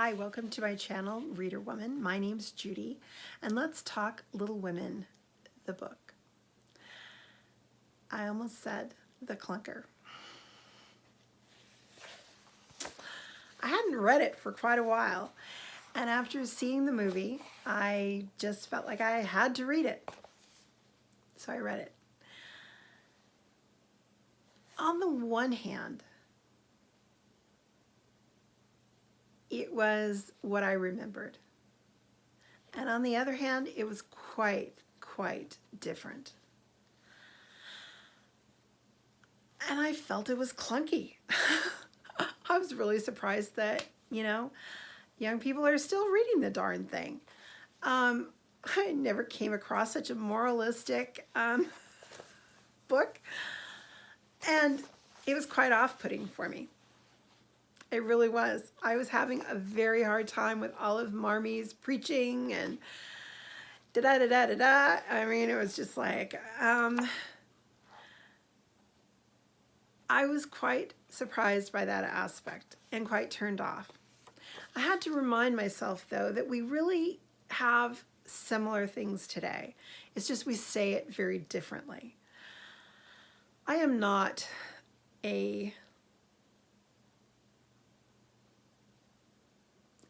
Hi, welcome to my channel, Reader Woman. My name's Judy, and let's talk Little Women, the book. I almost said the clunker. I hadn't read it for quite a while, and after seeing the movie, I just felt like I had to read it. So I read it. On the one hand, it was what I remembered. And on the other hand, it was quite different. And I felt it was clunky. I was really surprised that, young people are still reading the darn thing. I never came across such a moralistic book. And it was quite off-putting for me. It really was. I was having a very hard time with Olive Marmy's preaching and da-da-da-da-da-da. I mean, it was just like, I was quite surprised by that aspect and quite turned off. I had to remind myself, though, that we really have similar things today. It's just we say it very differently. I am not a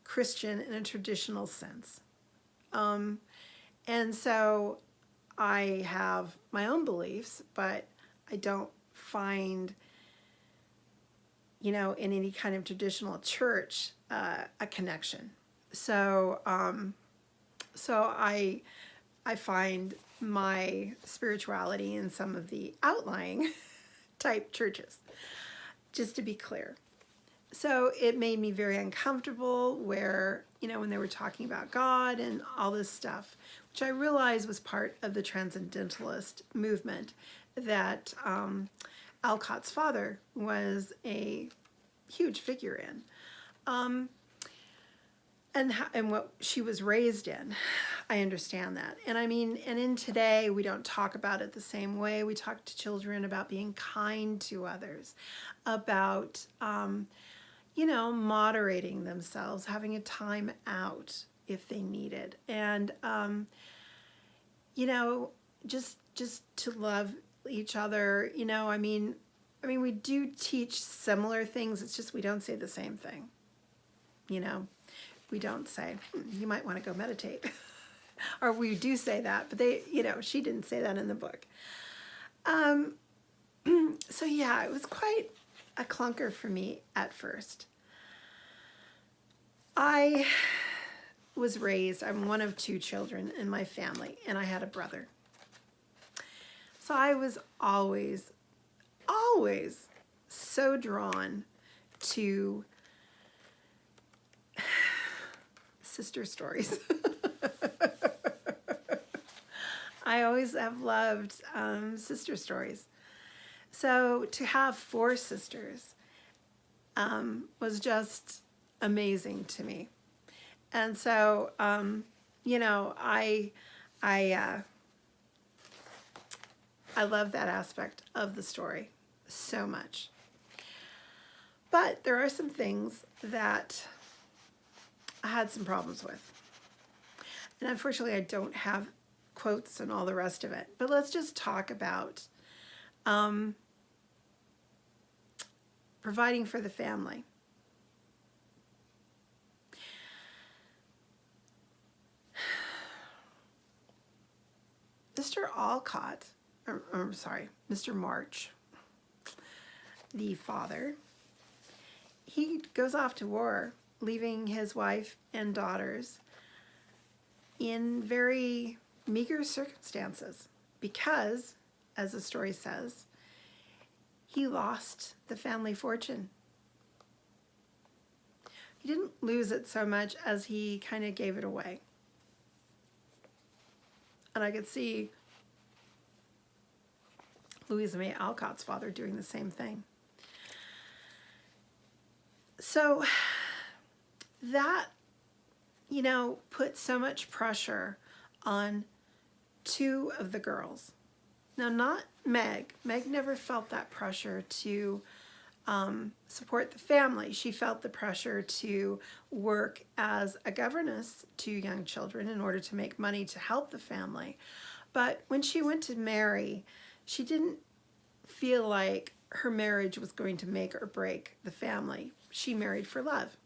Christian in a traditional sense. And so I have my own beliefs, but I don't find, in any kind of traditional church, a connection. So, I find my spirituality in some of the outlying type churches, just to be clear. So it made me very uncomfortable where, when they were talking about God and all this stuff, which I realized was part of the transcendentalist movement that Alcott's father was a huge figure in. And what she was raised in, I understand that. And I mean, and in today, we don't talk about it the same way. We talk to children about being kind to others, about, moderating themselves, having a time out if they need it. And, just to love each other, I mean, we do teach similar things. It's just we don't say the same thing, We don't say, you might want to go meditate. Or we do say that, but she didn't say that in the book. So yeah, it was quite a clunker for me at first. I was raised, I'm one of two children in my family, and I had a brother. So I was always so drawn to sister stories. I always have loved sister stories. So to have 4 sisters was just amazing to me. And so, I love that aspect of the story so much. But there are some things that I had some problems with. And unfortunately, I don't have quotes and all the rest of it. But let's just talk about providing for the family. Mr. March, the father, he goes off to war, leaving his wife and daughters in very meager circumstances because, as the story says, he lost the family fortune. He didn't lose it so much as he kind of gave it away. And I could see Louisa May Alcott's father doing the same thing. So that, put so much pressure on 2 of the girls. Now, not Meg. Meg never felt that pressure to support the family. She felt the pressure to work as a governess to young children in order to make money to help the family. But when she went to marry, she didn't feel like her marriage was going to make or break the family. She married for love,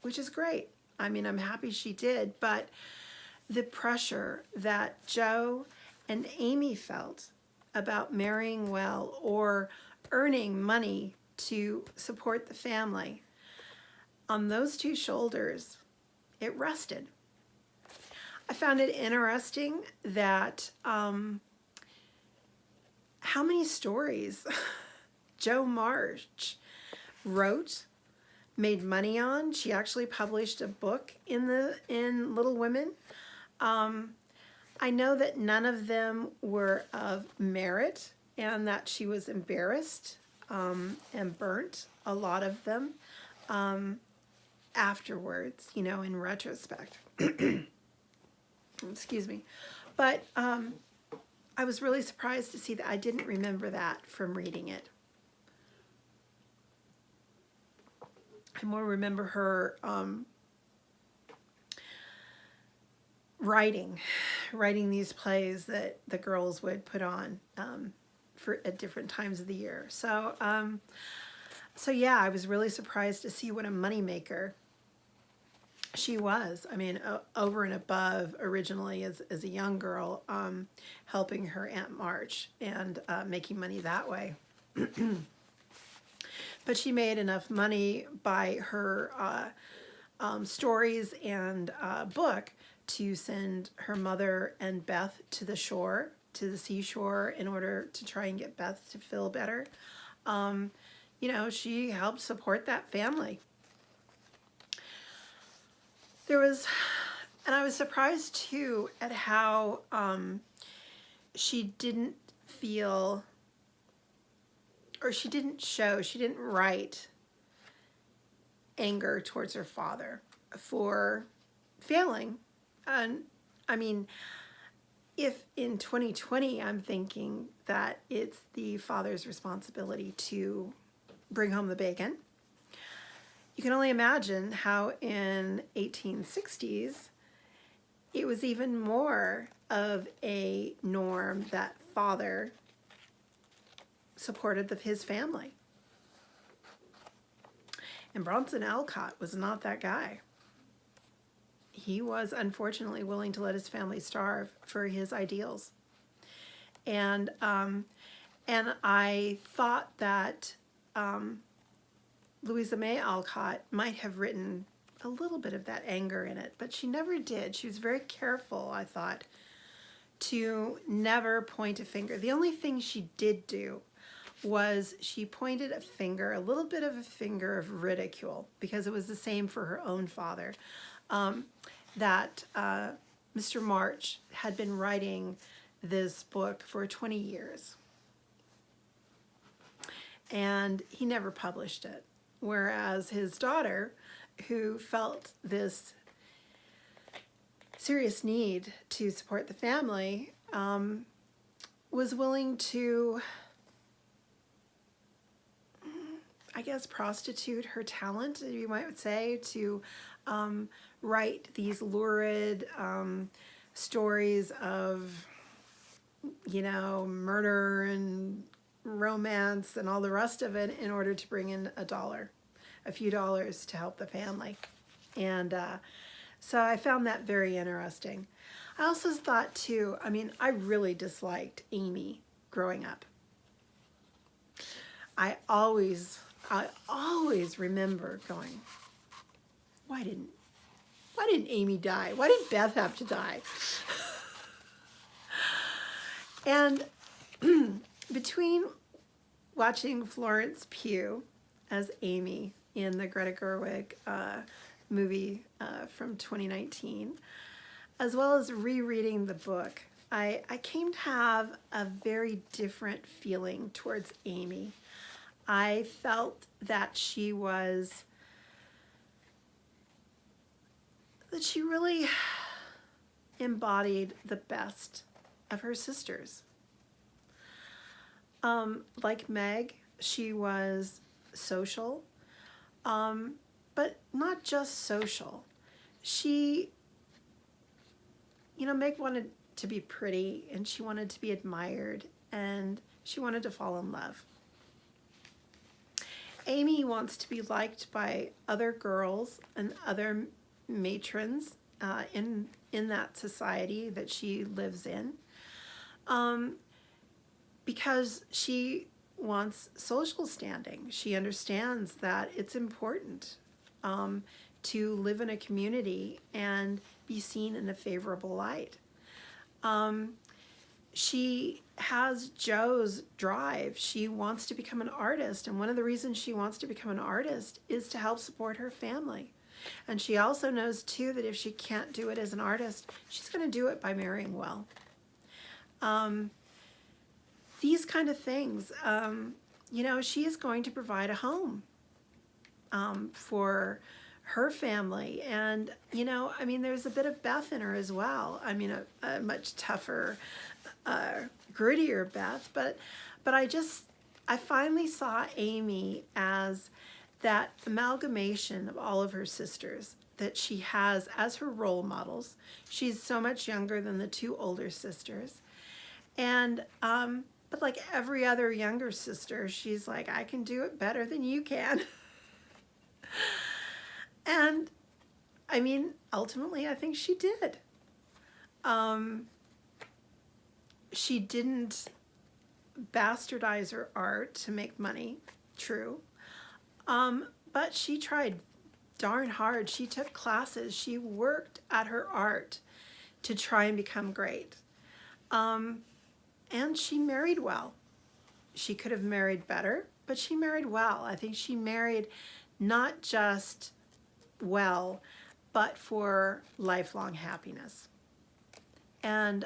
which is great. I mean, I'm happy she did, but the pressure that Joe and Amy felt about marrying well or earning money to support the family, on those two shoulders, it rested. I found it interesting that how many stories Jo March wrote, made money on. She actually published a book in Little Women. I know that none of them were of merit and that she was embarrassed and burnt a lot of them afterwards, you know, in retrospect. Excuse me. But I was really surprised to see that. I didn't remember that from reading it. I more remember her writing these plays that the girls would put on at different times of the year. So, so yeah, I was really surprised to see what a moneymaker she was. I mean, over and above originally as a young girl, helping her Aunt March and making money that way. But she made enough money by her stories and book to send her mother and Beth to the shore, to the seashore, in order to try and get Beth to feel better. You know, she helped support that family. There was, and I was surprised too at how she didn't feel, or she didn't write anger towards her father for failing. And I mean, if in 2020 I'm thinking that it's the father's responsibility to bring home the bacon, you can only imagine how in 1860s it was even more of a norm that father supported his family. And Bronson Alcott was not that guy. He was unfortunately willing to let his family starve for his ideals. And I thought that Louisa May Alcott might have written a little bit of that anger in it, but she never did. She was very careful, I thought, to never point a finger. The only thing she did do was she pointed a finger, a little bit of a finger of ridicule, because it was the same for her own father, that Mr. March had been writing this book for 20 years. And he never published it. Whereas his daughter, who felt this serious need to support the family, was willing to, I guess, prostitute her talent, you might say, to write these lurid stories of, you know, murder and romance and all the rest of it in order to bring in a few dollars to help the family. And so I found that very interesting. I also thought too, I mean, I really disliked Amy growing up. I always remember going, why didn't Amy die? Why did Beth have to die? And between watching Florence Pugh as Amy in the Greta Gerwig movie from 2019, as well as rereading the book, I came to have a very different feeling towards Amy. I felt that she really embodied the best of her sisters. Like Meg, she was social, but not just social. She, Meg wanted to be pretty, and she wanted to be admired, and she wanted to fall in love. Amy wants to be liked by other girls and other matrons in that society that she lives in, because she wants social standing. She understands that it's important to live in a community and be seen in a favorable light. She has Joe's drive. She wants to become an artist, and one of the reasons she wants to become an artist is to help support her family. And she also knows too that if she can't do it as an artist, she's going to do it by marrying well. These kind of things, she is going to provide a home for her family. And, there's a bit of Beth in her as well. A much tougher, grittier Beth. But I finally saw Amy as that amalgamation of all of her sisters that she has as her role models. She's so much younger than the two older sisters. And, but like every other younger sister, she's like, I can do it better than you can. And ultimately, I think she did. She didn't bastardize her art to make money, true. But she tried darn hard. She took classes. She worked at her art to try and become great. And she married well. She could have married better, but she married well. I think she married not just well, but for lifelong happiness. And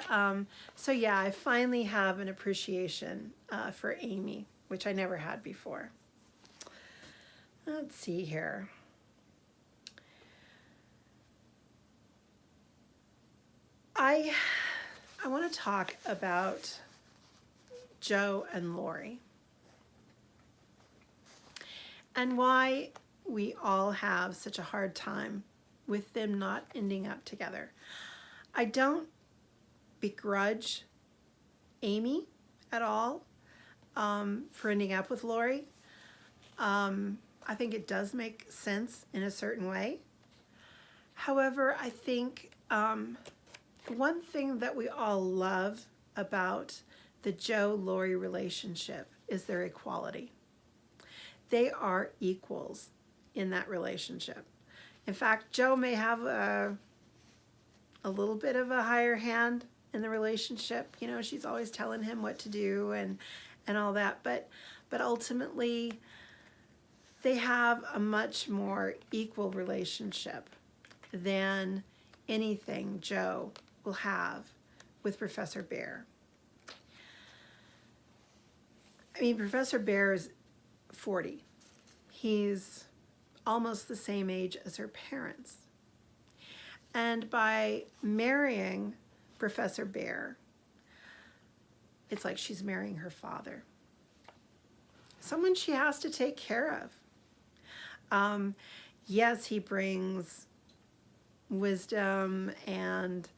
so yeah, I finally have an appreciation for Amy, which I never had before. Let's see here. I want to talk about Joe and Lori and why we all have such a hard time with them not ending up together. I don't begrudge Amy at all for ending up with Lori. I think it does make sense in a certain way. However, I think one thing that we all love about the Joe-Lori relationship is their equality. They are equals in that relationship. In fact, Joe may have a little bit of a higher hand in the relationship. She's always telling him what to do and all that. But ultimately, they have a much more equal relationship than anything Joe will have with Professor Bhaer. Professor Bhaer is 40. He's almost the same age as her parents. And by marrying Professor Bhaer, it's like she's marrying her father. Someone she has to take care of. Yes, he brings wisdom and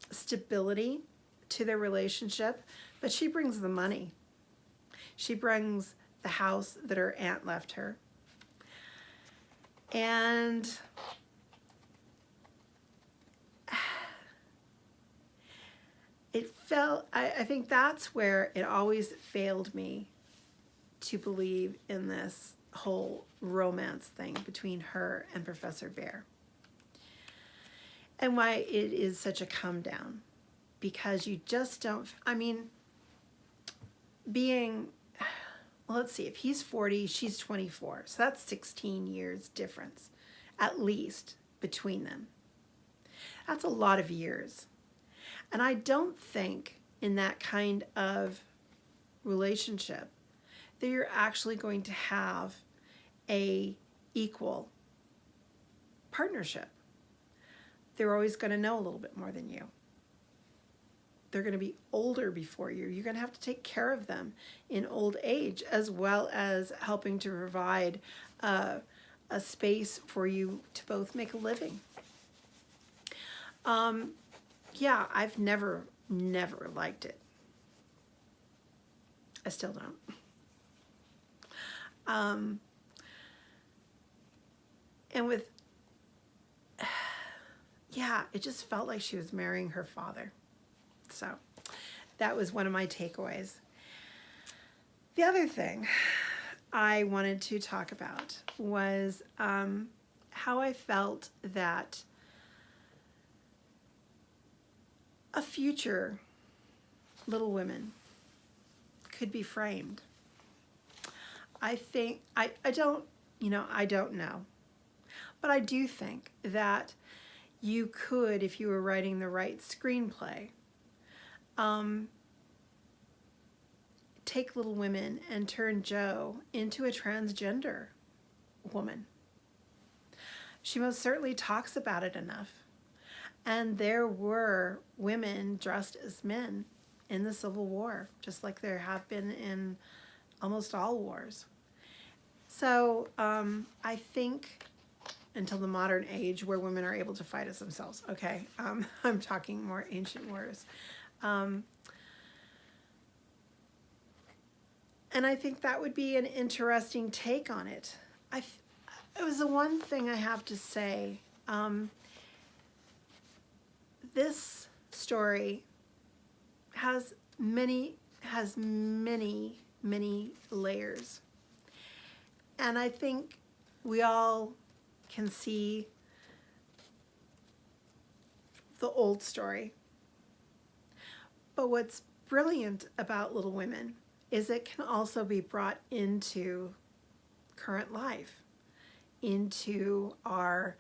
stability to their relationship, but she brings the money. She brings the house that her aunt left her. And I think that's where it always failed me to believe in this whole romance thing between her and Professor Bhaer. And why it is such a come down. Because you just don't, let's see, if he's 40, she's 24. So that's 16 years difference, at least, between them. That's a lot of years. And I don't think in that kind of relationship that you're actually going to have a equal partnership. They're always going to know a little bit more than you. They're going to be older before you. You're going to have to take care of them in old age, as well as helping to provide a space for you to both make a living. Yeah, I've never liked it. I still don't. And with, yeah, it just felt like she was marrying her father. So that was one of my takeaways. The other thing I wanted to talk about was how I felt that a future Little Women could be framed. I think, I don't know. But I do think that you could, if you were writing the right screenplay, take Little Women and turn Jo into a transgender woman. She most certainly talks about it enough. And there were women dressed as men in the Civil War, just like there have been in almost all wars. So I think until the modern age where women are able to fight as themselves, okay, I'm talking more ancient wars. And I think that would be an interesting take on it. It was the one thing I have to say. This story has many layers. And I think we all can see the old story. But what's brilliant about Little Women is it can also be brought into current life, into our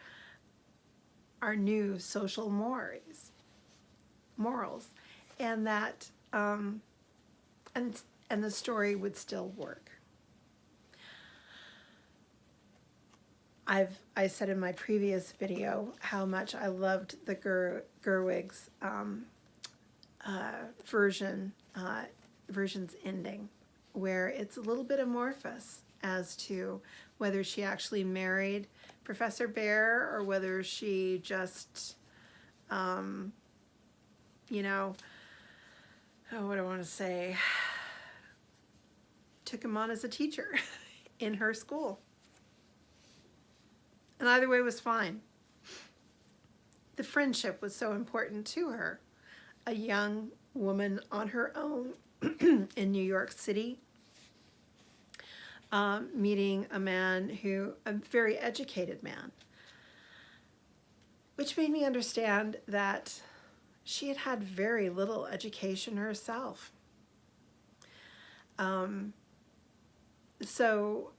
new social morals, and that and the story would still work. I said in my previous video how much I loved the Gerwig's version's ending, where it's a little bit amorphous as to whether she actually married Professor Bhaer or whether she just, what do I want to say, took him on as a teacher in her school. And either way was fine. The friendship was so important to her. A young woman on her own in New York City, meeting a very educated man, which made me understand that she had had very little education herself. So,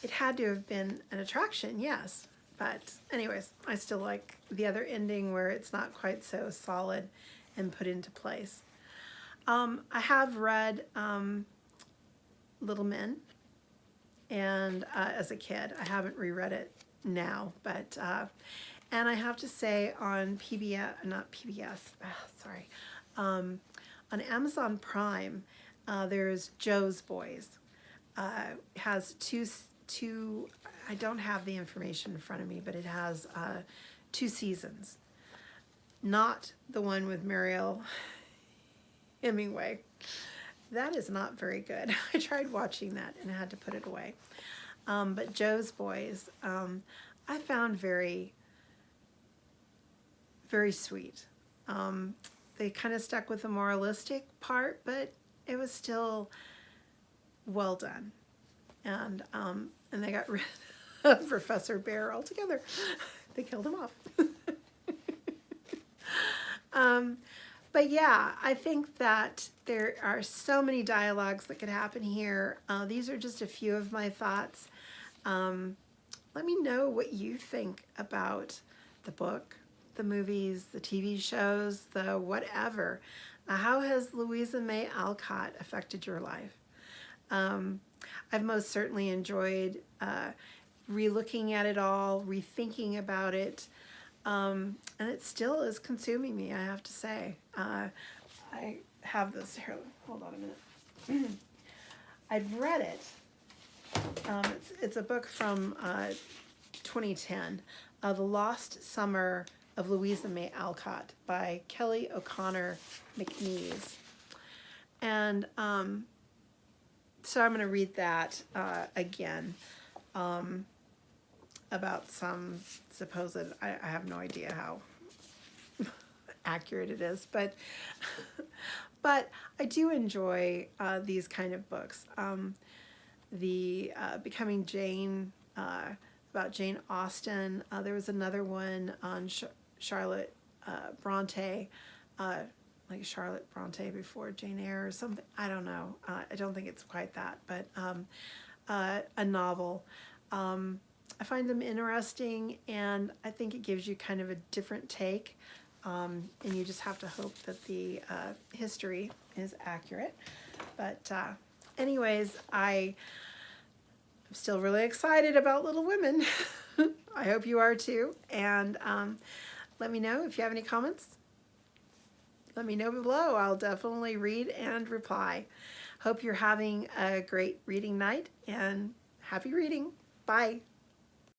it had to have been an attraction, yes. But anyways, I still like the other ending where it's not quite so solid and put into place. I have read Little Men, and as a kid, I haven't reread it now, but and I have to say on on Amazon Prime, there's Jo's Boys. Has two. I don't have the information in front of me, but it has 2 seasons. Not the one with Mariel Hemingway. That is not very good. I tried watching that and I had to put it away. But Jo's Boys, I found very, very sweet. They kind of stuck with the moralistic part, but it was still well done. And they got rid of Professor Bhaer altogether. They killed him off. But yeah, I think that there are so many dialogues that could happen here. These are just a few of my thoughts. Let me know what you think about the book, the movies, the TV shows, the whatever. How has Louisa May Alcott affected your life? I've most certainly enjoyed re-looking at it all, rethinking about it. And it still is consuming me, I have to say. I have this here. Hold on a minute. I've read it. It's a book from 2010, The Lost Summer of Louisa May Alcott by Kelly O'Connor McNeese. And so I'm going to read that again about some supposed, I have no idea how accurate it is, but I do enjoy these kind of books. The Becoming Jane, about Jane Austen. There was another one on Charlotte Bronte, like Charlotte Bronte before Jane Eyre or something. I don't know. I don't think it's quite that, but a novel. I find them interesting, and I think it gives you kind of a different take. And you just have to hope that the history is accurate. But anyways, I'm still really excited about Little Women. I hope you are too. And let me know if you have any comments. Let me know below. I'll definitely read and reply. Hope you're having a great reading night, and happy reading. Bye.